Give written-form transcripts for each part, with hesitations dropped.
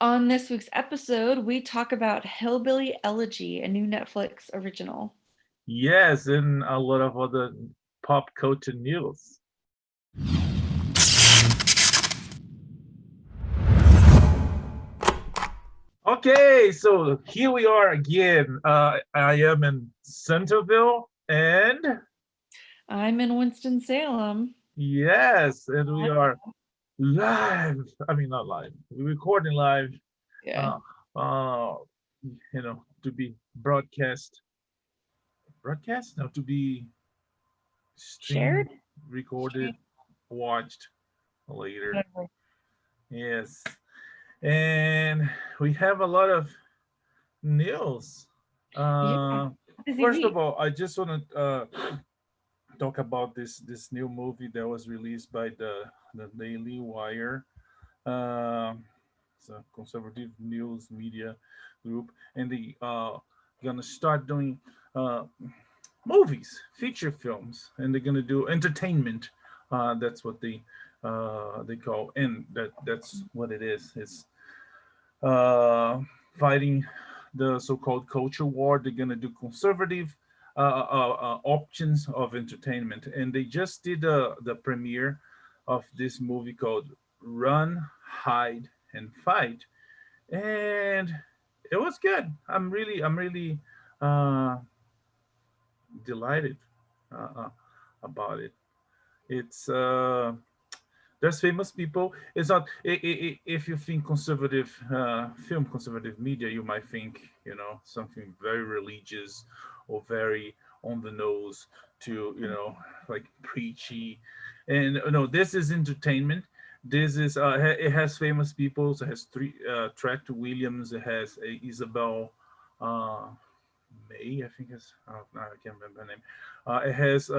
On this week's episode, we talk about Hillbilly Elegy, a new Netflix original. Yes, and a lot of other pop culture news. Okay, so here we are again. I am in Centerville, and I'm in Winston-Salem. yes, and we are live. I mean, not live. We're recording live. Yeah. Uh, uh, to be broadcast. Broadcast? No, to be streamed, Shared? recorded, watched later. Whatever. Yes, and we have a lot of news. Yeah. Uh, Busy First of week. all, I just want to talk about this new movie that was released by the Daily Wire. It's a conservative news media group, and they gonna start doing uh, movies, feature films, and they're gonna do entertainment. That's what they call, and that's what it is. It's uh, fighting the so-called culture war. They're gonna do conservative options of entertainment, and they just did the premiere of this movie called Run, Hide, and Fight, and it was good. I'm really uh, delighted about it. It's there's famous people. It's not if you think conservative film, conservative media, you might think something very religious or very on the nose to like preachy, and no, this is entertainment. This is it has famous people. So it has three Trent Williams. It has Isabel uh, May, I think it's no, I can't remember her name. It has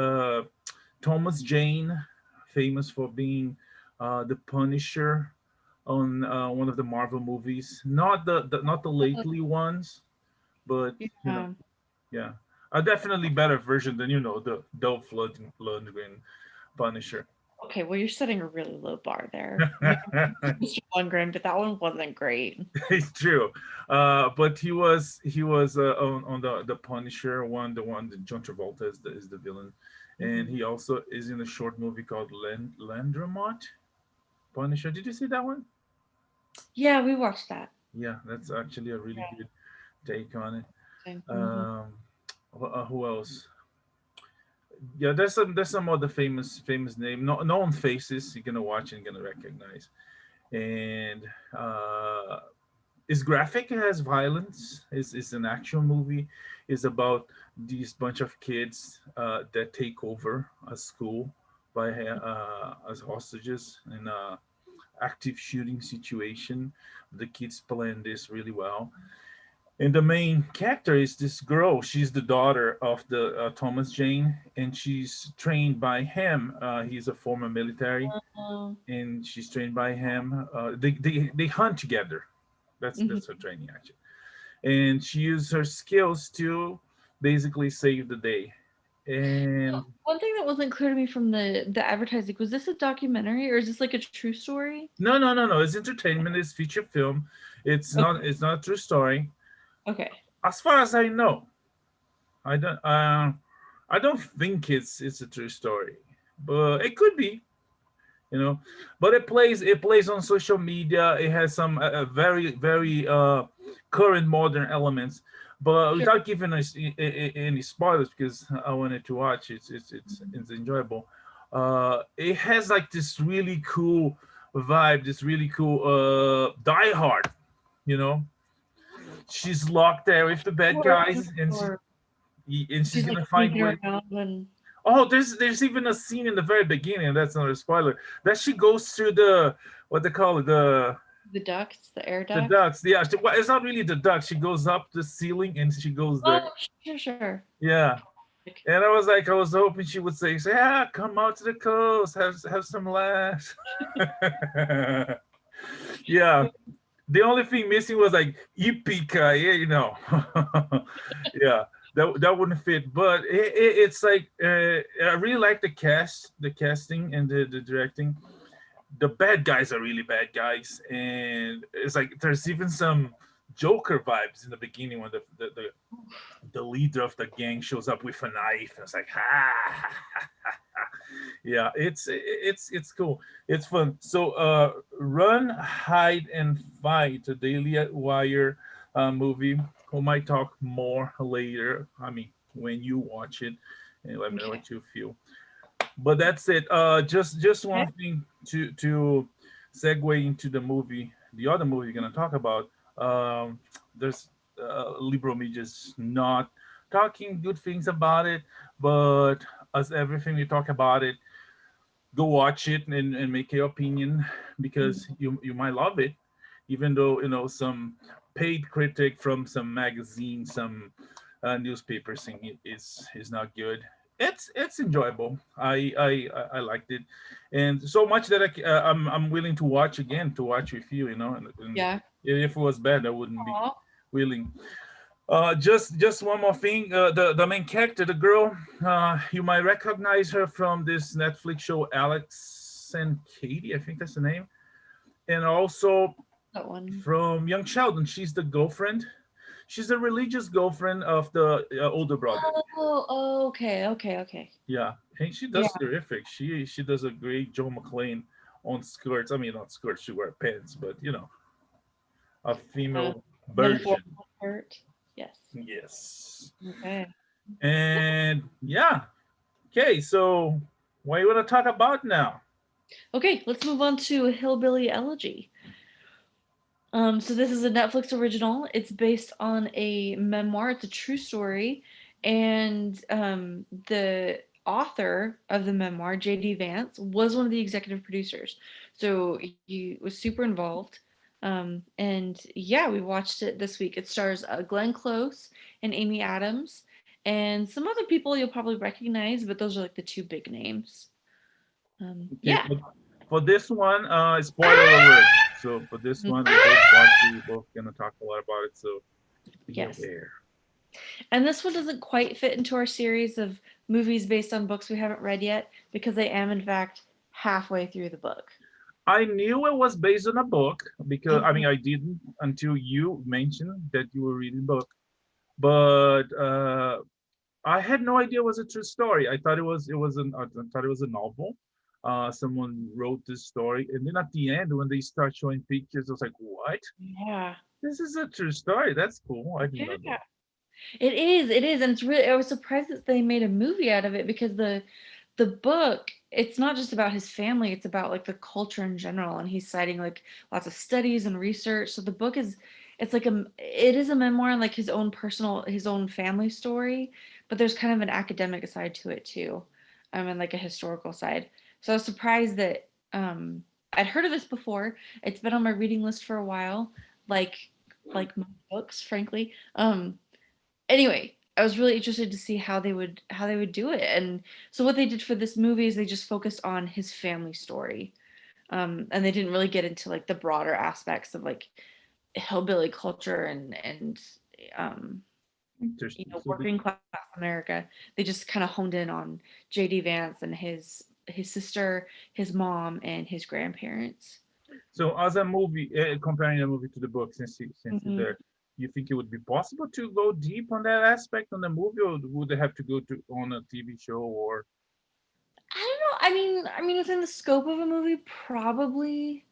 Thomas Jane, famous for being the Punisher on one of the Marvel movies. Not the lately ones, but Yeah. yeah, a definitely better version than the Dolph Lundgren Punisher. Okay, well, you're setting a really low bar there. You Mr. Lundgren, but that one wasn't great. It's true, but he was on the Punisher one, the one that John Travolta is the villain, and Mhm. he also is in a short movie called Landromot Punisher. Did you see that one? Yeah, we watched that. Yeah, that's actually a really Yeah. good take on it. Mm-hmm. Um, who else? Yeah, there's some other famous name, no known faces you're gonna watch and gonna recognize, and uh, it's graphic. It has violence. It's an action movie. It's about these bunch of kids that take over a school by as hostages in a active shooting situation. The kids plan this really well, and the main character is this girl. She's the daughter of the Thomas Jane, and she's trained by him. He's a former military, and she's trained by him. They hunt together. That's her training actually, and she used her skills to basically save the day. And One thing that wasn't clear to me from the advertising, was this a documentary or is this like a true story? no, no, no, no. It's entertainment. It's feature film. It's Okay. not. It's not a true story. Okay. As far as I know, I don't. I don't think it's a true story, but it could be. You know, but it plays on social media. It has some very current modern elements, but Sure. without giving us any spoilers because I wanted to watch it. It's enjoyable. It has like this really cool vibe, this really cool Die Hard. You know, she's locked there with the bad guys, and Or she's she's like gonna find sneaking way. around and Oh, there's even a scene in the very beginning, and that's not a spoiler. That she goes through the what they call it, the ducts, the air the ducts. ducts. Yeah, well, it's not really the ducts. She goes up the ceiling and she goes there. Oh, sure, sure. Yeah, Like, and I was hoping she would say, "Yeah, come out to the coast, have some laughs." Yeah, the only thing missing was like yippee yeah, that wouldn't fit. But it's like I really like the casting and the directing. the bad guys are really bad guys, and it's like there's even some Joker vibes in the beginning when the leader of the gang shows up with a knife. And it's like, ha, yeah, it's cool. It's fun. So, Run, Hide, and Fight, a Daily Wire movie. We might talk more later. I mean, when you watch it, and let me know Okay. what you feel. But that's it. Just Okay. one thing to segue into the movie, the other movie you're gonna talk about. There's liberal media's not talking good things about it, but as everything we talk about it, go watch it and make your opinion because you might love it, even though some paid critic from some magazine, some newspaper saying it is not good. It's enjoyable. I liked it, and so much that I'm willing to watch again to watch with you. And Yeah. if it was bad, I wouldn't be Aw. willing. Just one more thing. The main character, the girl, you might recognize her from this Netflix show, Alex and Katie. I think that's the name, and also That one. from Young Sheldon. She's the girlfriend. She's the religious girlfriend of the older brother. Oh, okay, okay, okay. Yeah, and she Yeah. does terrific. She does a great Joe McClane on skirts. I mean, not skirts. She wear pants, but a Uh, female version. metaphorical hurt. Yes. Yes. Okay. And yeah. Okay, so what you want to talk about now? Okay, let's move on to Hillbilly Elegy. So this is a Netflix original. It's based on a memoir. It's a true story, and the author of the memoir, J.D. Vance, was one of the executive producers. So he was super involved. And yeah, we watched it this week. It stars Glenn Close and Amy Adams, and some other people you'll probably recognize, but those are like the two big names. Okay, Yeah. for this one, spoiler alert. So for this one, we both watch it. We both gonna talk a lot about it. So be Yes. aware. And this one doesn't quite fit into our series of movies based on books we haven't read yet because I am, in fact, halfway through the book. I knew it was based on a book because I Mhm. mean I didn't until you mentioned that you were reading book, but I had no idea it was a true story. I thought I thought it was a novel. Someone wrote this story, and then at the end, when they start showing pictures, I was like, "What? Yeah. This is a true story. That's cool. I did not know." Yeah. It is, and it's really. I was surprised that they made a movie out of it because the book, it's not just about his family, it's about like the culture in general, and he's citing like lots of studies and research. So the book is, it's like it is a memoir and like his own family story, but there's kind of an academic side to it too, and like a historical side. So I was surprised that I'd heard of this before. It's been on my reading list for a while, like my books, frankly. Anyway, I was really interested to see how they would do it. And so what they did for this movie is they just focused on his family story. And they didn't really get into like the broader aspects of like hillbilly culture and um, Interesting. So the working class America. They just kind of honed in on JD Vance and his sister, his mom, and his grandparents. so as a movie, comparing the movie to the book, since you're Mhm. there, you think it would be possible to go deep on that aspect on the movie, or would they have to go to on a TV show or? I don't know. I mean, within the scope of a movie, probably.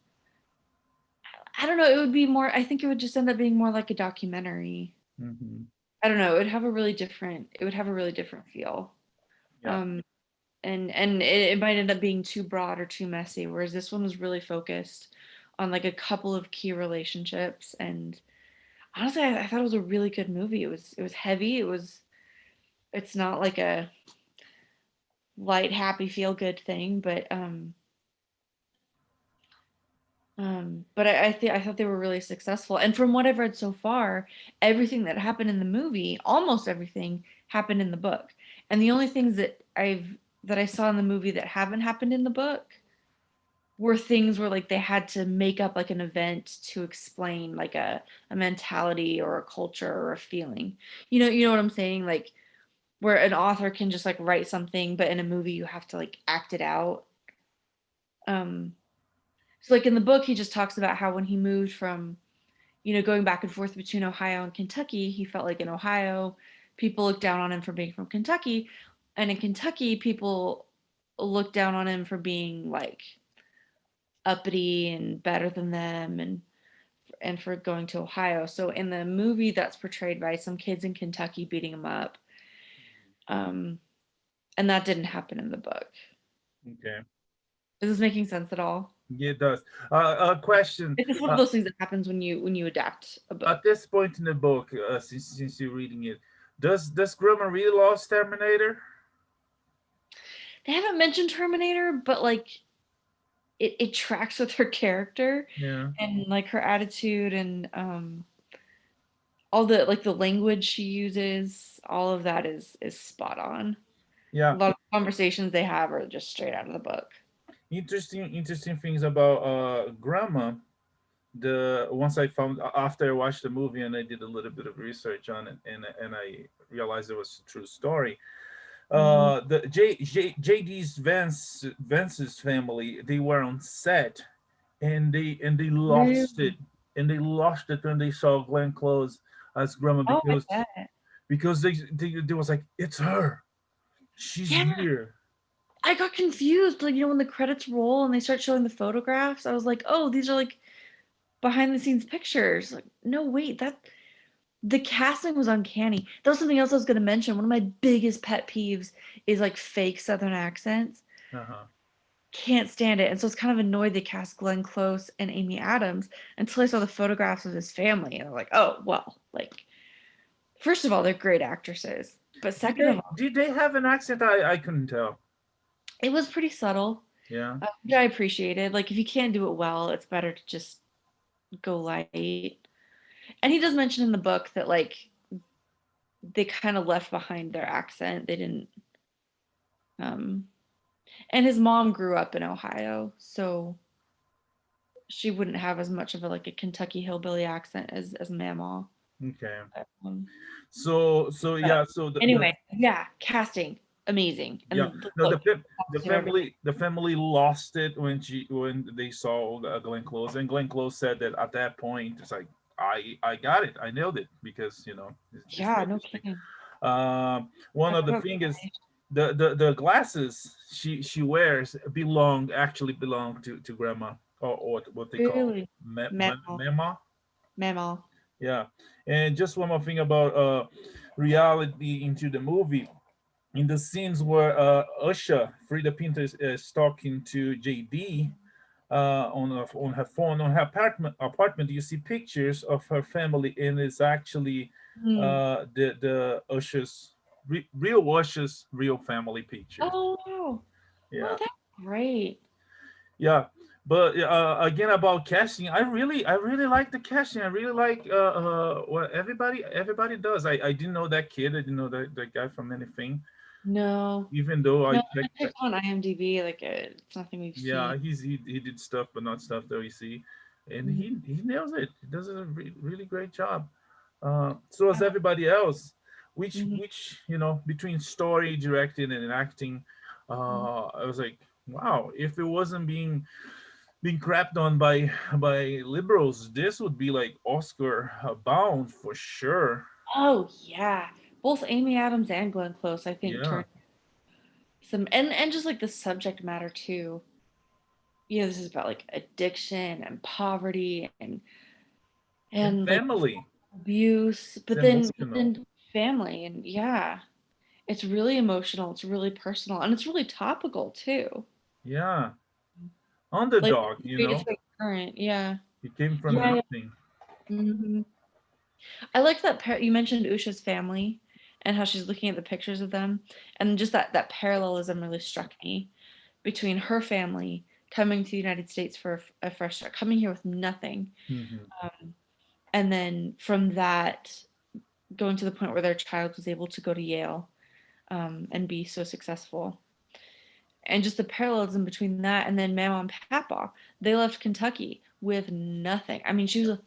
I don't know. It would be more. I think it would just end up being more like a documentary. Mhm. I don't know. It would have a really different. It would have a really different feel. Yeah. Um, and it might end up being too broad or too messy. Whereas this one was really focused on like a couple of key relationships. And honestly, I thought it was a really good movie. It was heavy. It's not like a light, happy, feel good thing, but I thought they were really successful. And from what I've read so far, everything that happened in the movie, almost everything, happened in the book. And the only things that I saw in the movie that haven't happened in the book were things where like they had to make up like an event to explain like a mentality or a culture or a feeling. You know what I'm saying? Like where an author can just like write something, but in a movie you have to like act it out. Um So like in the book, he just talks about how when he moved from, going back and forth between Ohio and Kentucky, he felt like in Ohio, people looked down on him for being from Kentucky, and in Kentucky, people looked down on him for being like uppity and better than them, and for going to Ohio. So in the movie, that's portrayed by some kids in Kentucky beating him up, um, and that didn't happen in the book. Okay. Is this making sense at all? Yeah, it does. A question. It's just one of those things that happens when you adapt a book. At this point in the book, since you're reading it, does Grumman really lost Terminator? They haven't mentioned Terminator, but like it tracks with her character Yeah. and like her attitude and all the like the language she uses, all of that is spot on. A Yeah. lot of conversations they have are just straight out of the book. Interesting things about Grandma. The once I found after I watched the movie and I did a little bit of research on it, and I realized it was a true story. Mhm. The JD's Vance's family, they were on set, and they lost it, Really? when they saw Glenn Close as Grandma, Oh, I because bet. they was like, it's her, she's Yeah, here. I got confused. Like, when the credits roll and they start showing the photographs, I was like, oh, these are like behind the scenes pictures. Like, no, wait, that the casting was uncanny. That was something else I was going to mention. One of my biggest pet peeves is like fake Southern accents. Uh-huh. Can't stand it. And so I was kind of annoyed they cast Glenn Close and Amy Adams until I saw the photographs of his family. And I'm like, oh, well, like, first of all, they're great actresses. But Did second of they all, did they have an accent? I couldn't tell. it was pretty subtle, Yeah. which I appreciated. Like, if you can't do it well, it's better to just go light. And he does mention in the book that, like, they kind of left behind their accent. They didn't, um, and his mom grew up in Ohio, so she wouldn't have as much of a like a Kentucky hillbilly accent as Mamaw. Okay. Um, So but yeah. So the anyway, yeah, casting amazing, yeah. and the No, look, and everything. the family lost it when they saw Glenn Close, and Glenn Close said that at that point it's like, I got it, I nailed it, because this Yeah, kid no is big. kidding. One I of the forgot. thing is, the glasses she wears actually belong to grandma, or what they call Really, Mamaw, mema. Mamaw. Yeah. And just one more thing about reality into the movie. In the scenes where Usha, Frida Pinto, is talking to JD on her phone, on her apartment, you see pictures of her family, and it's actually Hmm. the Usha's real Usha's real family pictures. Oh wow. Oh, Yeah. that's great. Yeah. But again, about casting, I really like the casting. I really like what everybody does. I didn't know that kid. I didn't know that guy from anything. No, Even though I no, I checked, checked on IMDb. Like, it's nothing we've seen. yeah, he did stuff, but not stuff that we see, and Mhm. he nails it. He does a really great job. So as Yeah. everybody else, Mhm. which between story, directing, and acting, Mhm. I was like, wow, if it wasn't being crapped on by liberals, this would be like Oscar bound for sure. Oh yeah, both Amy Adams and Glenn Close, I think, Yeah, turned some, and just like the subject matter too. This is about like addiction and poverty and and like family. abuse, It's but then emotional. family, and yeah, it's really emotional, it's really personal, and it's really topical too. Yeah, Like, underdog. it's like current, yeah, He came from yeah, yeah. nothing. Hmm. I liked that you mentioned Usha's family and how she's looking at the pictures of them, and just that parallelism really struck me between her family coming to the United States for a fresh start, coming here with nothing, Hmm. um, and then from that going to the point where their child was able to go to Yale, and be so successful. And just the parallelism between that and then Mama and Papa, they left Kentucky with nothing. I mean, she was a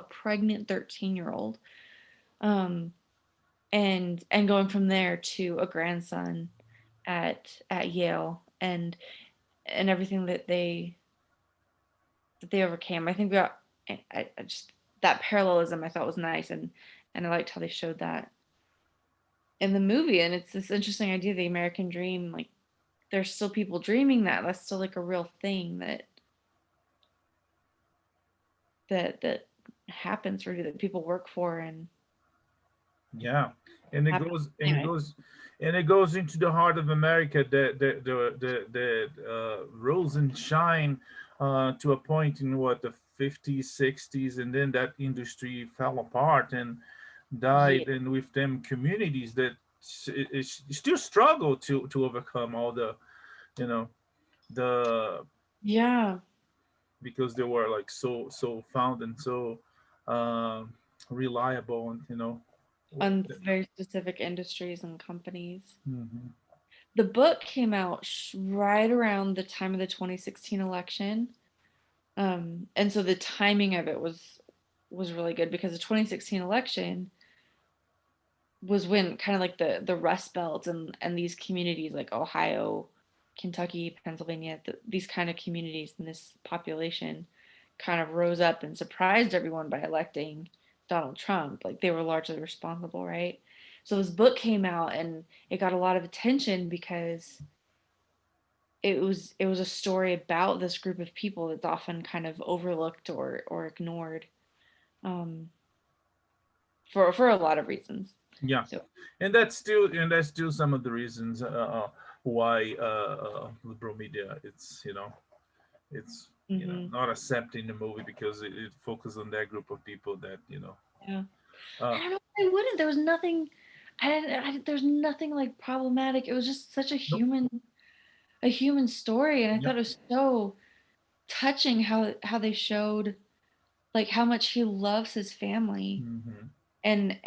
pregnant 13-year-old, um, and going from there to a grandson at Yale, and everything that they that they overcame. I think we got I just that parallelism I thought was nice, and I liked how they showed that in the movie. And it's this interesting idea, the American dream. Like there's still people dreaming that. That's still like a real thing that happens for you, that people work for and Yeah, and it happen. goes and it Anyway, goes and it goes into the heart of America that rose and shine to a point in what the 50s, 60s, and then that industry fell apart and yeah, died, and with them communities that still struggle to overcome all the you know the yeah, because they were like so found and so um, reliable and on very specific industries and companies. Mhm. The book came out right around the time of the 2016 election. And so the timing of it was really good because the 2016 election was when kind of like the Rust Belt and these communities like Ohio, Kentucky, Pennsylvania, these kind of communities and this population kind of rose up and surprised everyone by electing Donald Trump. Like they were largely responsible, right? So this book came out and it got a lot of attention because it was a story about this group of people that's often kind of overlooked or ignored, um, for a lot of reasons. Yeah, So and that's still some of the reasons why liberal media it's mhm. not accepting the movie because it focuses on that group of people that Yeah. uh I don't know why I wouldn't. There was nothing. There's nothing like problematic. It was just such nope. a human story, and I Yeah. thought it was so touching how they showed like how much he loves his family, Hmm. and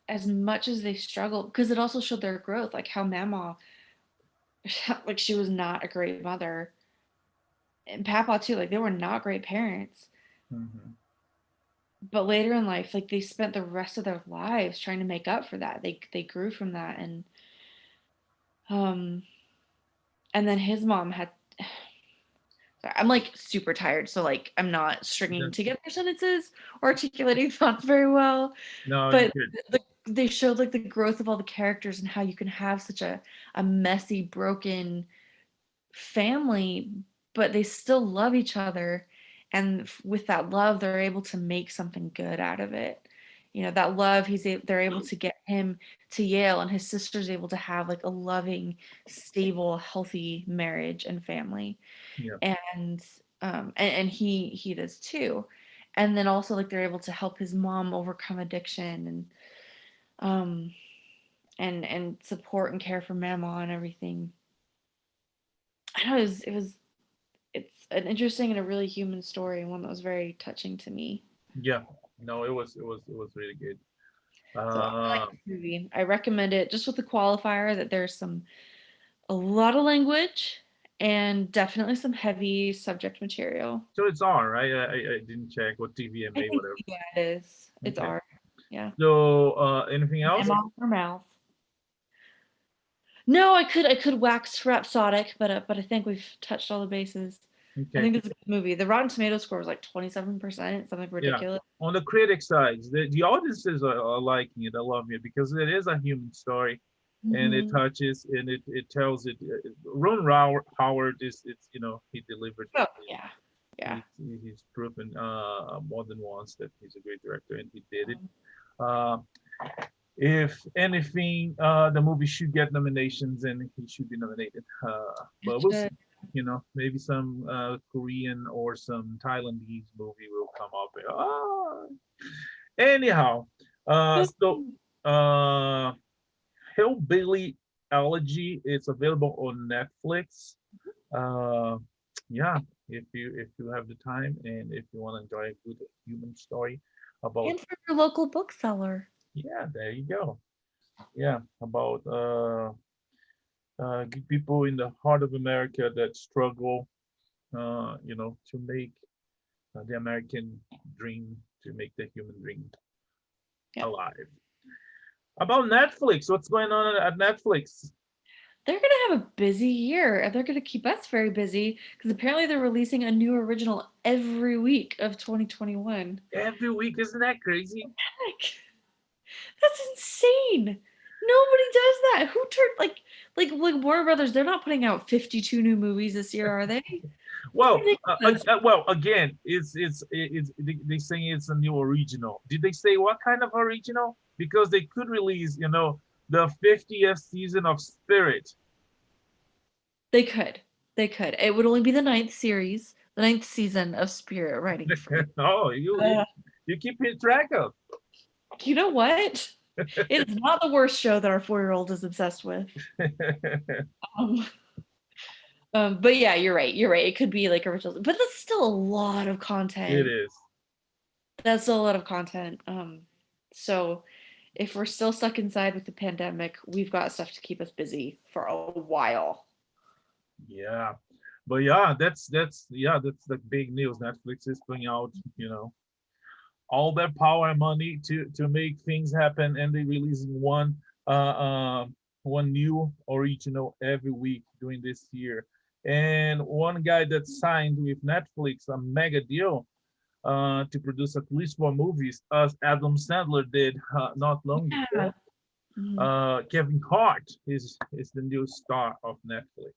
as much as they struggled, because it also showed their growth, like how Mama, like she was not a great mother, and Papa too, like they were not great parents. Hmm. But later in life, like they spent the rest of their lives trying to make up for that. They grew from that, um and then his mom had sorry, I'm like super tired, so like I'm not stringing That's together sentences or articulating thoughts very well. no, you're But good. they showed like the growth of all the characters and how you can have such a messy, broken family, but they still love each other. And with that love, they're able to make something good out of it. That love, they're able to get him to Yale, and his sister's able to have like a loving, stable, healthy marriage and family. Yeah, And and he does too. And then also like they're able to help his mom overcome addiction, um and support and care for Mama and everything. I know it's an interesting and a really human story, and one that was very touching to me. yeah. No, it was really good. So I like uh this movie. I recommend it, just with the qualifier that there's a lot of language and definitely some heavy subject material. so it's R, right? I didn't check what I TVMA, think, whatever. yeah, it is. It's Okay. art. Yeah. So anything else? Emma or mouth. No, I could wax rhapsodic, but I think we've touched all the bases. I Okay. think it's a good movie. The Rotten Tomato score was like 27%, something Yeah. ridiculous. On the critic side, the audiences are liking it. I love it because it is a human story, and it Hmm. touches and it tells it. Ron Howard is it's he delivered Oh it. yeah, yeah. He's proven more than once that he's a great director, and he did it. Uh, if anything, the movie should get nominations, and he should be nominated. It But we'll should. see. Maybe some Korean or some Thailandese movie will come up. Anyhow, so uh, Hillbilly Elegy, it's available on Netflix. Uh, yeah, if you have the time and if you want to enjoy a good human story about And for your local bookseller. yeah, there you go. Yeah, about people in the heart of America that struggle, to make the American dream, to make the human dream Yeah. alive. About Netflix, what's going on at Netflix? They're gonna have a busy year, and they're gonna keep us very busy because apparently they're releasing a new original every week of 2021. Every week, isn't that crazy? Heck, that's insane. Nobody does that. Who turned like Warner Brothers? They're not putting out 52 new movies this year, are they? That's Well, ridiculous. well, again, they saying it's a new original. Did they say what kind of original? Because they could release, the 50th season of Spirit. They could. They could. It would only be the ninth season of Spirit writing free. Oh, you, Uh, you you keep track of. you know what? It is not the worst show that our 4-year-old is obsessed with. Um, but yeah, you're right. You're right. It could be like original, but that's still a lot of It content. is. That's still a lot of content. So if we're still stuck inside with the pandemic, we've got stuff to keep us busy for a while. Yeah. But yeah, that's the big news. Netflix is putting out, all their power and money to make things happen, and they releasing one new original every week during this year. And one guy that signed with Netflix a mega deal to produce at least 4 movies, as Adam Sandler did not long Yeah. before. Mhm. Kevin Hart is the new star of Netflix.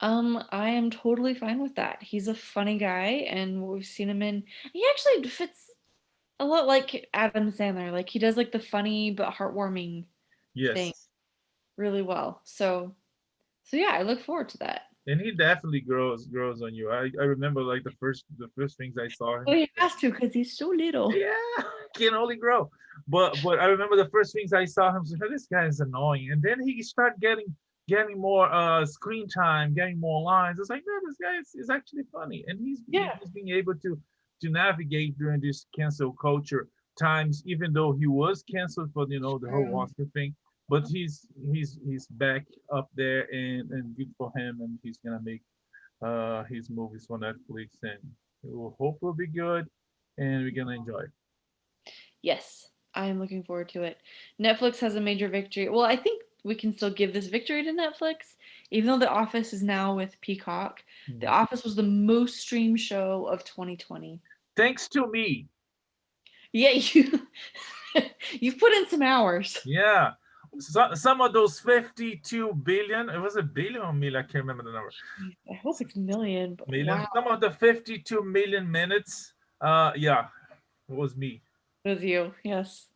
Mhm. I am totally fine with that. He's a funny guy, and we've seen him in. He actually fits a lot like Adam Sandler. Like he does like the funny but heartwarming thing Yes, really well. So yeah, I look forward to that. and he definitely grows on you. I remember like the first things I saw Oh, him. he has to because he's so little. Yeah, can only grow. But I remember the first things I saw him. So this guy is annoying, and then he started getting more screen time, getting more lines. It's like, no, this guy is actually funny, and Yeah. he's being able to navigate during this cancel culture times, even though he was canceled for the whole True. Oscar thing. But he's back up there, and good for him, and he's gonna make his movies for Netflix, and it will hopefully be good, and we're gonna enjoy it. Yes, I am looking forward to it. Netflix has a major victory. Well, I think we can still give this victory to Netflix, even though The Office is now with Peacock. The Mhm. Office was the most streamed show of 2020. Thanks to me. Yeah, you've put in some hours. Yeah. Some of those 52 billion, it was a billion or million, I can't remember the number. Jeez, I hope it's a million, but Million. wow, Some of the 52 million minutes, yeah, it was me. it was you. Yes.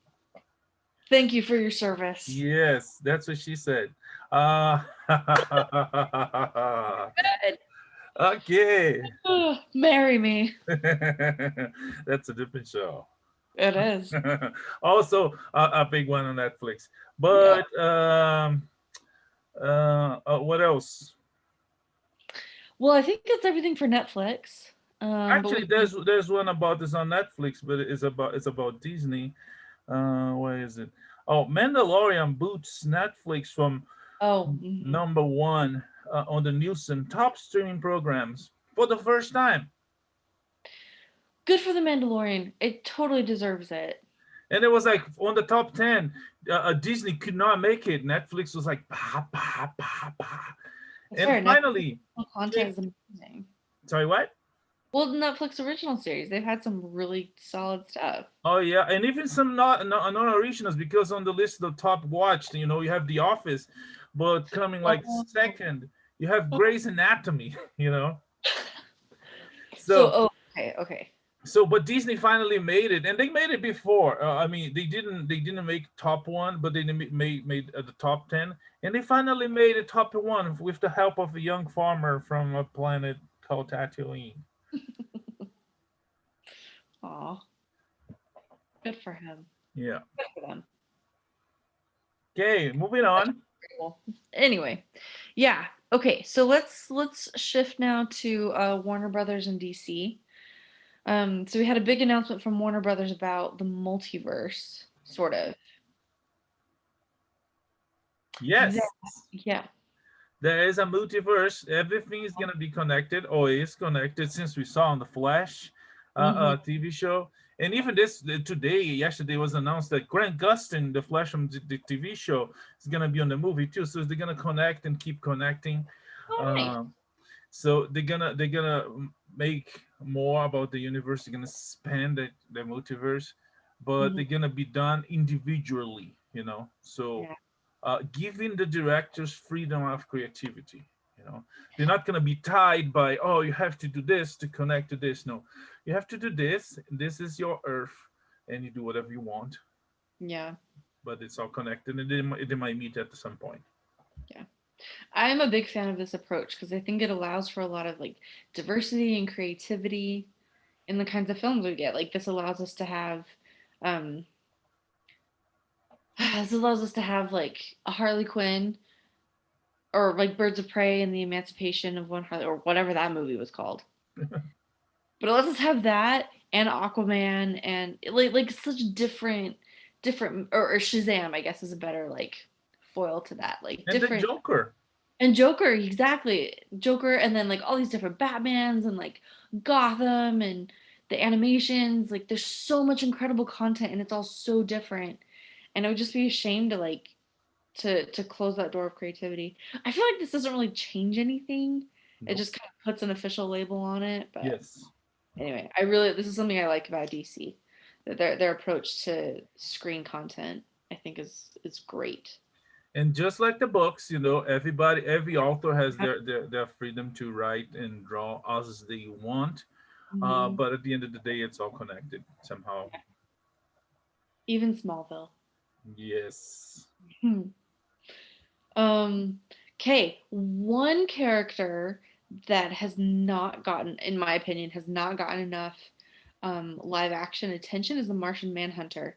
Thank you for your service. Yes, that's what she said. Good. Okay. Marry me. That's a different show. It is. Also a big one on Netflix. Yeah. But what else? Well, I think that's everything for Netflix. But we Actually, can. there's one about this on Netflix, but it's about Disney. Where is it? Oh, Mandalorian boots Netflix from Oh, mhm. number one on the Nielsen top streaming programs for the first time. Good for the Mandalorian. It totally deserves it. And it was like on the top 10. Disney could not make it. Netflix was like, bah, bah, bah, bah. That's And fair. Netflix finally original content came. is amazing. Sorry, what? Well, the Netflix original series, they've had some really solid stuff. Oh yeah, and even some not originals, because on the list of top watched, you have The Office, but coming like Oh. second, you have Grey's Anatomy. So, So oh, okay, okay. but Disney finally made it, and they made it before. I mean, they didn't make top one, but they made the top 10, and they finally made it top one with the help of a young farmer from a planet called Tatooine. Aw, good for him. Yeah. Good for them. Okay, moving on. Cool. Anyway, yeah. Okay, so let's shift now to Warner Brothers and DC. So we had a big announcement from Warner Brothers about the multiverse, sort of. That, Yes, yeah. there is a multiverse. Everything is gonna be connected, or is connected, since we saw on the Flash. Hmm. TV show. And even this today, yesterday was announced that Grant Gustin, the Flash from the TV show, is gonna be on the movie too. So they're gonna connect and keep connecting. Oh, nice. Um, so they're gonna make more about the universe. They're gonna expand the multiverse, but Hmm. they're gonna be done individually. So Yeah. giving the directors freedom of creativity. They're not gonna be tied by, oh, you have to do this to connect to this. No, you have to do this. This is your Earth, and you do whatever you want. Yeah. But it's all connected, and they might meet at some point. Yeah. I'm a big fan of this approach because I think it allows for a lot of like diversity and creativity in the kinds of films we get. Like this allows us to have um this allows us to have like a Harley Quinn or like Birds of Prey and the Emancipation of One Harley or whatever that movie was called. But it lets us have that and Aquaman and like such different or Shazam, I guess is a better like foil to that. Like And the different Joker. and Joker, exactly. Joker and then like all these different Batmans and like Gotham and the animations, like there's so much incredible content and it's all so different. And it would just be a shame to like to close that door of creativity. I feel like this doesn't really change anything. It No. just kind of puts an official label on it, but Yes. anyway, this is something I like about DC. That their approach to screen content I think is great. And just like the books, every author has their freedom to write and draw as they want. Mhm. But at the end of the day, it's all connected somehow. Even Smallville. Yes. Hmm. Okay, one character that has not gotten, in my opinion, has not gotten enough live action attention is the Martian Manhunter.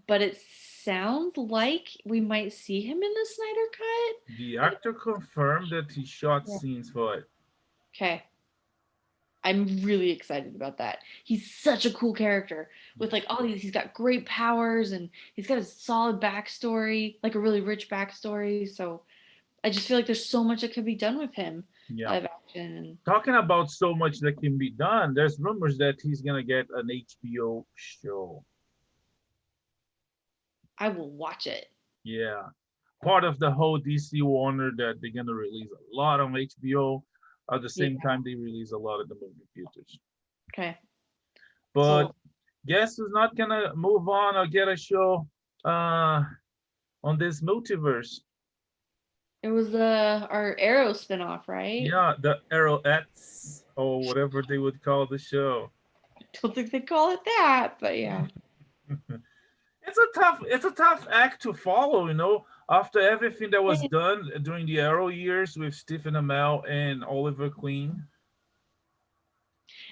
But it sounds like we might see him in the Snyder The cut. actor confirmed that he shot Yeah. scenes for it. Okay, I'm really excited about that. He's such a cool character with like all these. He's got great powers and he's got a solid backstory, like a really rich backstory. So I just feel like there's so much that could be done with him, Yeah. live action, and Talking about so much that can be done, there's rumors that he's gonna get an HBO show. I will watch it. Yeah. Part of the whole DC Warner that they're gonna release a lot on HBO at the Yeah. same time they release a lot of the movie theaters. Okay. But So guess who's not gonna move on or get a show uh on this multiverse? it was the our Arrow spinoff, right? Yeah, the Arrowettes or whatever they would call the show. Don't think they call it that, but yeah. It's a tough act to follow, after everything that was done during the Arrow years with Stephen Amell and Oliver Queen.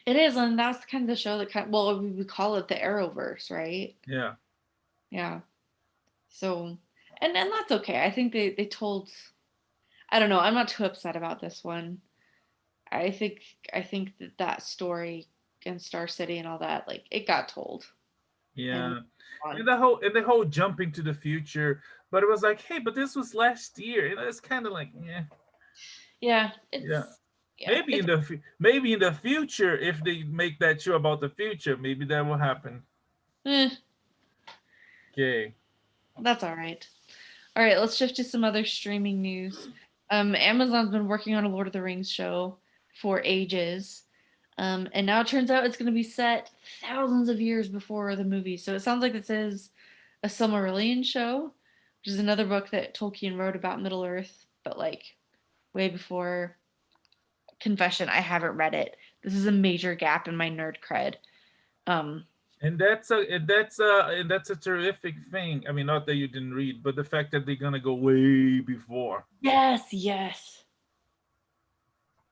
It is, and that's kind of the show that well, we would call it the Arrowverse, right? Yeah. Yeah. So, and that's okay. I think they told. I don't know. I'm not too upset about this one. I think I think that story and Star City and all that, like it got told and Yeah. on. And the whole jumping to the future, but it was like, hey, but this was last year. It's kind of like, yeah. Yeah, Yeah. it's Maybe in the future, if they make that show about the future, maybe that will happen. eh, Okay. that's all right. All right, let's shift to some other streaming news. Amazon's been working on a Lord of the Rings show for ages. And now it turns out it's going to be set thousands of years before the movie. So it sounds like this is a Silmarillion show, which is another book that Tolkien wrote about Middle Earth, but like way before. Confession, I haven't read it. This is a major gap in my nerd cred. Um, And that's a terrific thing. I mean, not that you didn't read, but the fact that they're gonna go way before. yes, yes.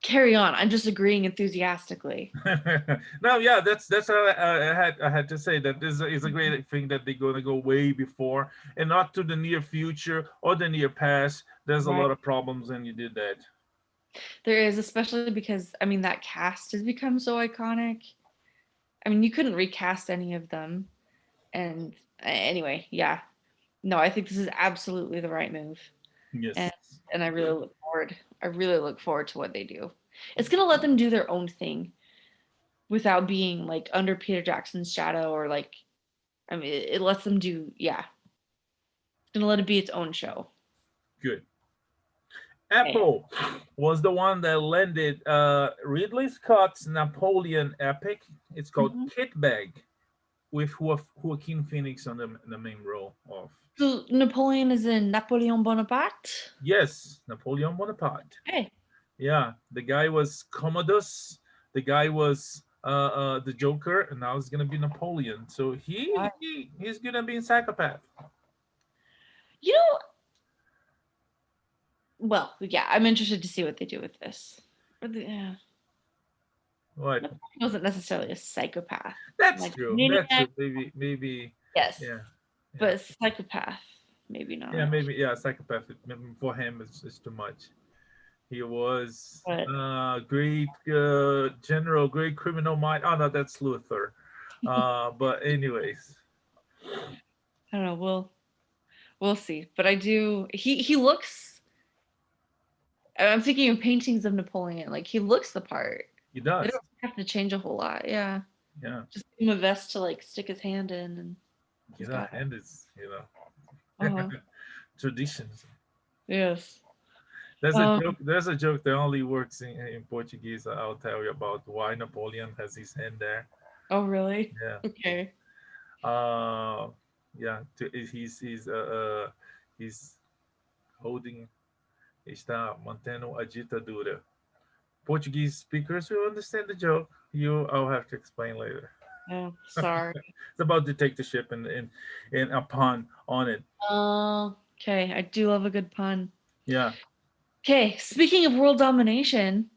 Carry on. I'm just agreeing enthusiastically. No, yeah, that's how I had to say that this is a great thing that they're gonna go way before and not to the near future or the near past. There's a Right. lot of problems, and you did that. There is, especially because I mean that cast has become so iconic. I mean, you couldn't recast any of them. And anyway, yeah. No, I think this is absolutely the right move. And Yes. and I really look forward to what they do. It's gonna let them do their own thing. without being like under Peter Jackson's shadow or like, I mean, it lets them do, yeah, it's gonna let it be its own show. Good. Okay. Apple was the one that landed Ridley Scott's Napoleon epic. It's called Mhm. Kitbag with Joaquin Phoenix on the main role of. So Napoleon is in Napoleon Bonaparte. Yes, Napoleon Bonaparte. Okay. Yeah, the guy was Commodus. The guy was the Joker, and now it's gonna be Napoleon. So Wow. he's gonna be a psychopath. You know, well, yeah, I'm interested to see what they do with this. Yeah, What? Napoleon wasn't necessarily a psychopath, That's like true. That's maniac, true. Maybe. yes, Yeah, yeah, but psychopath, maybe yeah. not. Maybe yeah. Psychopath for him is too much. He was But great general, great criminal mind. Oh no, that's Luther. But anyways, I don't know. We'll see. But I do. He looks. I'm thinking of paintings of Napoleon. Like he looks the part. he They does. don't have to change a whole lot. Yeah, Yeah, just give him a vest to like stick his hand in, and he's got it. and it's Uh huh. traditions. Yes. There's a Um. joke. There's a joke that only works in Portuguese. I'll tell you about why Napoleon has his hand there. Oh, really? Yeah. Okay. Uh, yeah. He's holding. Está mantendo a ditadura. Portuguese speakers will understand the joke. I'll have to explain later. Oh, sorry. It's about dictatorship and a pun on it. Oh, okay. I do love a good pun. Yeah. Okay, speaking of world domination,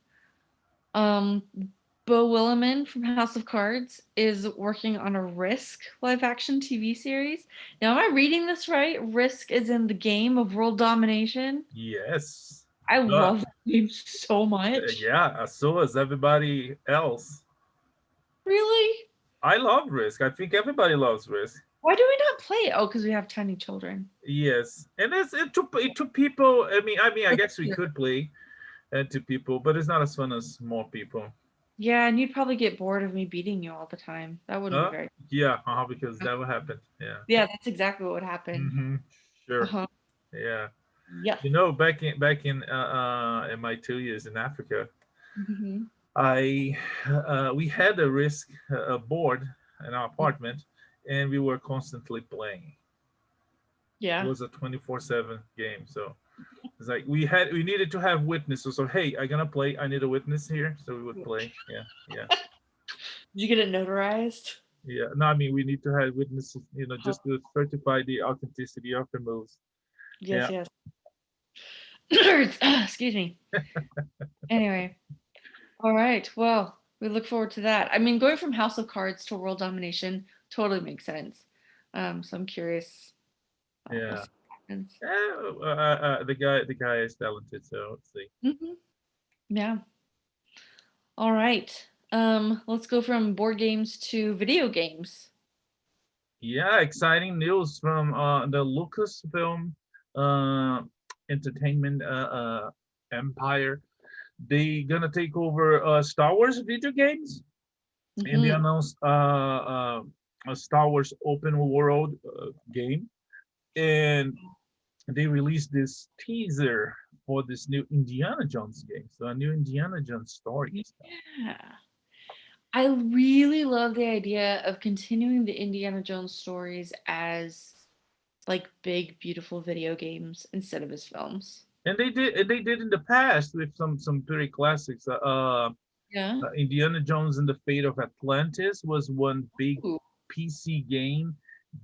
um, Bo Willimon from House of Cards is working on a Risk live action TV series. Now, am I reading this right? Risk is in the game of world domination. Yes. I But love that game so much. yeah, so as everybody else. Really? I love Risk. I think everybody loves Risk. Why do we not play it? Oh, because we have tiny children. Yes, and it to people. I guess we could play to people, but it's not as fun as more people. Yeah, and you'd probably get bored of me beating you all the time. That wouldn't be very. Yeah, because that would happen. Yeah. Yeah, that's exactly what would happen. Mm-hmm. Sure. Uh-huh. Yeah. Yes. Back in my 2 years in Africa, Hmm. I we had a Risk board in our apartment, and we were constantly playing. It Yeah. was a 24/7 game, so it's like we needed to have witnesses. So hey, I'm gonna play. I need a witness here, so we would play. Yeah, yeah, Did you get it notarized? yeah. No, I mean we need to have witnesses. Huh. Just to certify the authenticity of the moves. Yes, Yeah, yes. Excuse me. Anyway, all right. Well, we look forward to that. I mean, going from House of Cards to world domination totally makes sense. So I'm curious. We'll yeah. see what happens. The guy is talented. So let's see. Hmm. Yeah. All right. Let's go from board games to video games. Yeah, exciting news from the Lucasfilm uh, entertainment empire. They gonna take over Star Wars video games, and they Hmm. announced a Star Wars open world game, and they released this teaser for this new Indiana Jones game. So a new Indiana Jones story is coming. Yeah. I really love the idea of continuing the Indiana Jones stories as like big, beautiful video games instead of as films. And they did in the past with some pretty classics. Yeah. Indiana Jones and the Fate of Atlantis was one big Ooh. PC game.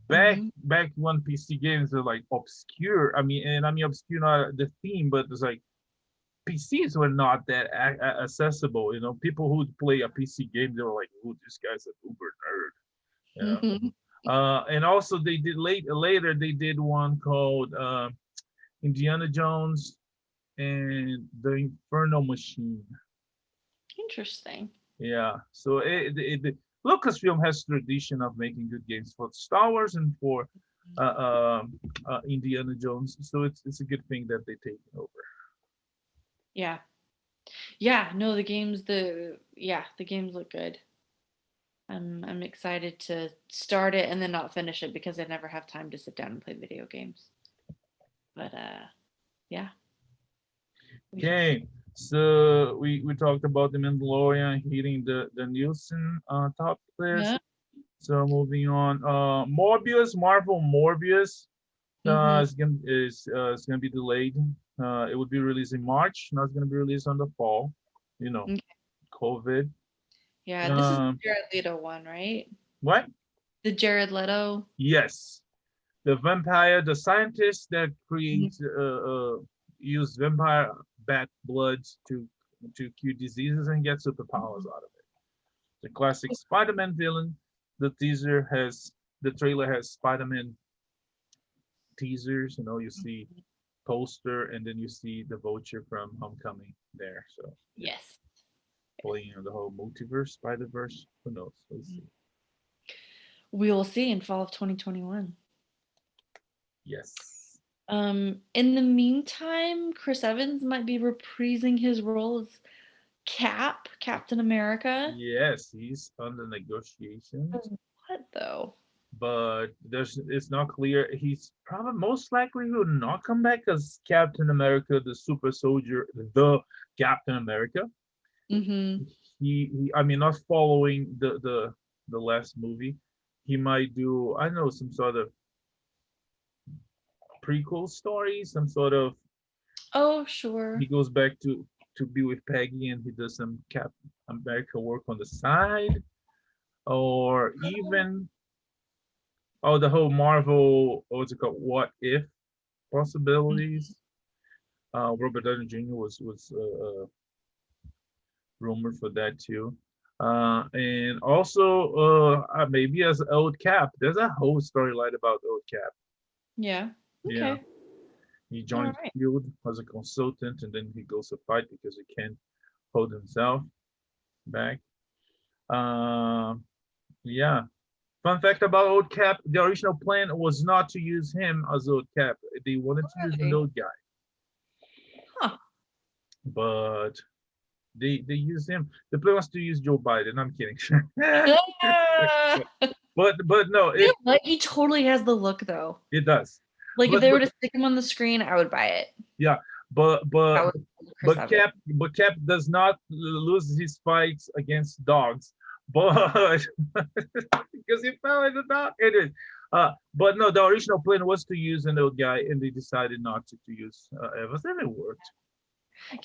Hmm. Back when PC games are like obscure. I mean obscure not the theme, but it's like PCs were not that accessible. People who'd play a PC game, they were like, "Oh, this guy's an uber nerd." You know. Hmm. And also they did later they did one called Indiana Jones and the Inferno Machine. Interesting. Yeah, so Lucasfilm has tradition of making good games for Star Wars and for Indiana Jones, so it's a good thing that they take over. Yeah. Yeah. No, the games look good. I'm excited to start it and then not finish it because I never have time to sit down and play video games. But yeah, we shall see. Okay, so we talked about the Mandalorian hitting the Nielsen top list. Yeah. So moving on, Morbius, Marvel Morbius, Mm-hmm. it's gonna be delayed. It would be released in March. Now it's gonna be released on the fall. You know, COVID. Yeah, this is the Um, Jared Leto one, right? what? The Jared Leto. Yes, the vampire, the scientist that Mhm. creates use vampire bat blood to cure diseases and get superpowers out of it. The classic Spider-Man villain. The trailer has Spider-Man teasers. You know, you see poster and then you see the Vulture from Homecoming there. So yeah, Yes. playing on the whole multiverse, Spider-Verse. Who knows? We'll see. We will see in fall of 2021. Yes. In the meantime, Chris Evans might be reprising his role as Captain America. Yes, he's under negotiations, What though? but it's not clear. He's probably most likely will not come back as Captain America, the super soldier, the Captain America. Mm-hmm. I mean, not following the last movie. He might do, I don't know, some sort of prequel story, some sort of Oh, sure. he goes back to be with Peggy and he does some Captain America work on the side, or even the whole Marvel, what's it called, what if possibilities. Robert Downey Jr. was rumored for that too. And also maybe as old Cap. There's a whole storyline about old Cap. Yeah. Yeah, Okay. he All joined right. Field as a consultant, and then he goes to fight because he can't hold himself back. Um, yeah. Fun fact about old Cap: the original plan was not to use him as old Cap. They wanted to use an Really? old guy, Huh. but they used him. The plan was to use Joe Biden. I'm kidding. Ah! but no, You know what? He totally has the look though. it does. Like if But they but were to stick him on the screen, I would buy it. yeah, but That but was Chris Evans. But Cap does not lose his fights against dogs, but because he fell in the dog. It is. But no, the original plan was to use an old guy, and they decided not to use Evans, and it worked.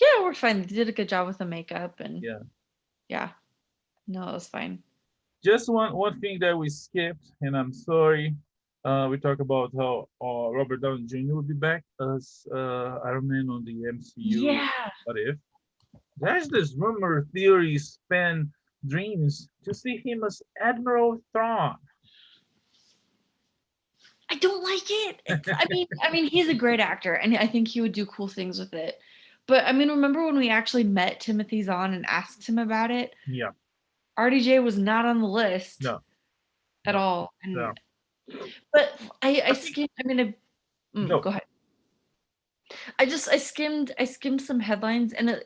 Yeah, we're fine. They did a good job with the makeup and Yeah. yeah. No, it was fine. Just one thing that we skipped, and I'm sorry. We talked about how Robert Downey Jr. will be back as Iron Man on the MCU. Yeah. What if? There's this rumor theory span dreams to see him as Admiral Thrawn. I don't like it. I mean, he's a great actor, and I think he would do cool things with it. But I mean, remember when we actually met Timothy Zahn and asked him about it? Yeah. RDJ was not on the list No. at No. all. No. But I I think skimmed. I mean, no. go ahead. I skimmed some headlines, and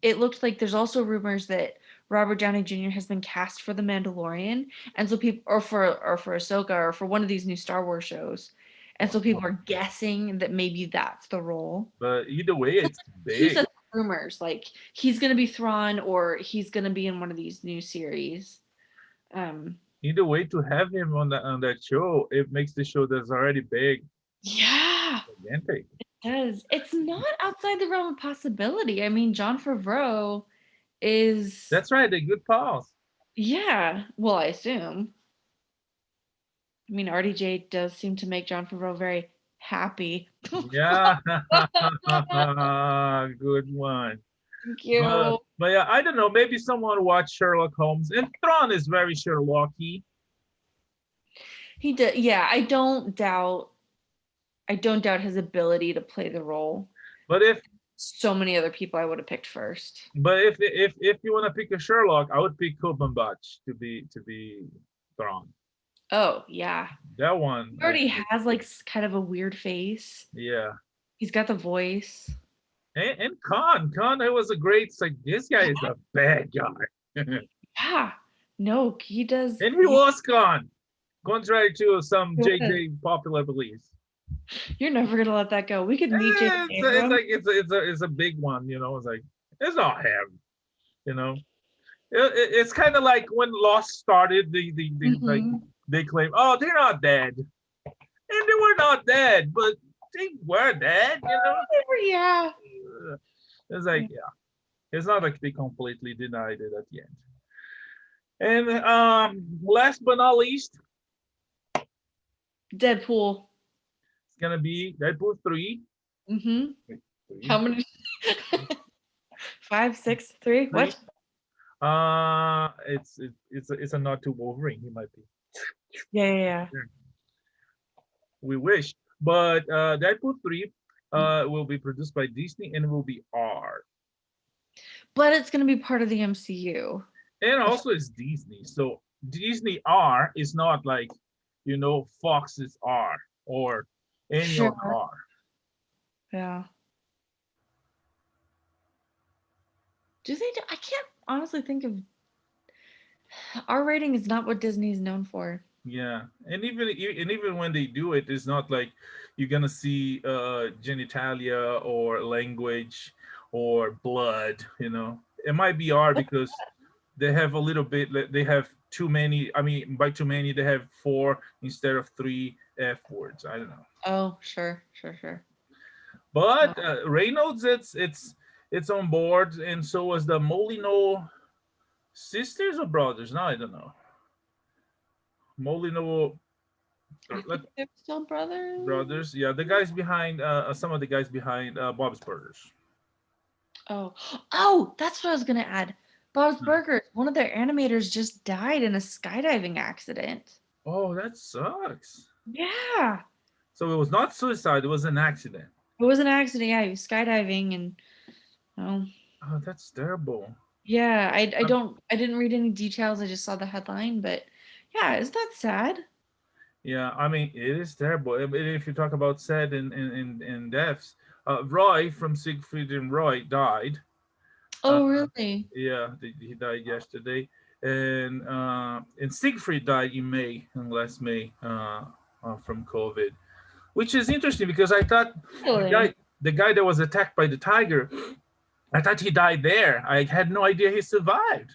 it looked like there's also rumors that Robert Downey Jr. has been cast for The Mandalorian, and so people, or for Ahsoka, or for one of these new Star Wars shows, and so people are guessing that maybe that's the role. But either way, it's Two big. sets of rumors, like he's gonna be Thrawn or he's gonna be in one of these new series. Um, Either way, to have him on that show, it makes the show that's already big yeah, gigantic. it does. It's not outside the realm of possibility. I mean, Jon Favreau is, That's right, a good pause. yeah, well, I assume. I mean, RDJ does seem to make Jon Favreau very happy. Yeah, good one. Thank you. But yeah, I don't know. Maybe someone watched Sherlock Holmes, and Thrawn is very Sherlocky. He did, yeah. I don't doubt his ability to play the role. But if So many other people I would have picked first. if you want to pick a Sherlock, I would pick Cumberbatch to be Thrawn. Oh yeah, That one. he already has like kind of a weird face. Yeah. He's got the voice. And Khan, it was a great. It's like this guy is a bad guy. Yeah, No, he does. And he was gone, contrary to some He JJ popular beliefs. You're never gonna let that go. We could meet James It's Abrams. like it's a big one, you know. It's like it's not him, you know. It's kind of like when Lost started. Like Hmm. they claim, oh, they're not dead, and they were not dead, but they were dead, you know. Yeah. It's like yeah, it's not like they completely denied it at the end. And last but not least, Deadpool. it's gonna be Deadpool 3. Hmm. Wait, How 3, many? 5, 6, 3. 3. What? It's a nod to Wolverine. He might be. Yeah. We wish, but Deadpool 3 will be produced by Disney and will be R. But it's gonna be part of the MCU. And also it's Disney, so Disney R is not like Fox's R or any Sure. other R. Yeah. Do they do? I can't honestly think of. R rating is not what Disney is known for. Yeah, and even when they do it, it's not like you're gonna see genitalia or language or blood. It might be R because they have a little bit. They have too many. I mean, by too many, they have 4 instead of 3 F words. I don't know. Oh, sure. But Well, Reynolds, it's on board, and so was the Molino sisters or brothers. No, I don't know. Molino I think they're still brothers. brothers. Yeah, the guys behind some of the guys behind Bob's Burgers. Oh, that's what I was gonna add. Bob's Hmm. Burgers. One of their animators just died in a skydiving accident. Oh, that sucks. Yeah. So it was not suicide; it was an accident. It was an accident. Yeah, he was skydiving and oh Oh, that's terrible. yeah, Um, I didn't read any details. I just saw the headline, but yeah, is that sad? yeah, I mean, it is terrible. If you talk about sad and deaths, Roy from Siegfried and Roy died. Uh, Oh, really? yeah, he died yesterday, and Siegfried died in May, in last May, from COVID, which is interesting because I thought the Really? guy, the guy that was attacked by the tiger, I thought he died there. I had no idea he survived.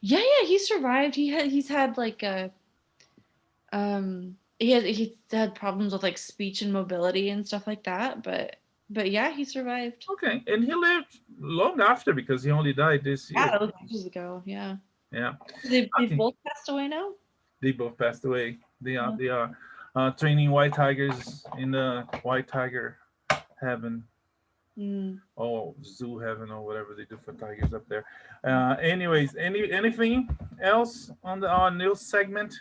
Yeah, he survived. He's had like a he's had problems with like speech and mobility and stuff like that, but yeah, he survived. Okay, and he lived long after because he only died this Yeah, year. that was ages ago. Yeah. Yeah. They Okay. both passed away now? They both passed away. They are Yeah. they are training white tigers in the white tiger heaven. Mm. Oh, zoo heaven or whatever they do for tigers up there. Anyways, anything else on the news segment?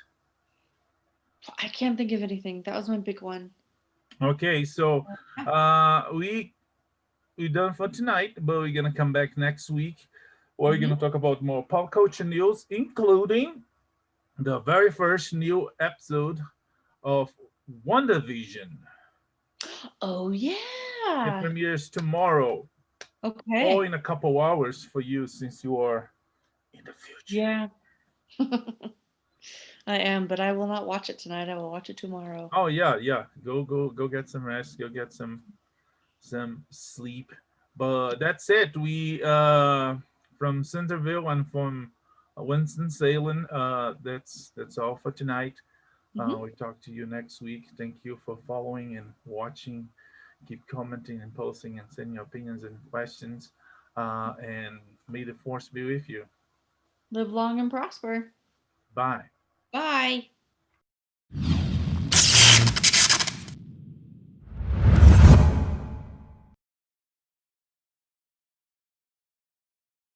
I can't think of anything. That was my big one. Okay, so Yeah. we done for tonight, but we're gonna come back next week. We're Mhm. gonna talk about more pop culture news, including the very first new episode of WandaVision. Oh It yeah. premieres tomorrow, or Okay. in a couple hours for you since you are in the future. Yeah. I am, but I will not watch it tonight. I will watch it tomorrow. Oh yeah, yeah. Go get some rest. Go get some sleep. But that's it. We from Centerville and from Winston Salem. That's all for tonight. Hmm. We talk to you next week. Thank you for following and watching. Keep commenting and posting and sending your opinions and questions. And may the force be with you. Live long and prosper. Bye. Bye.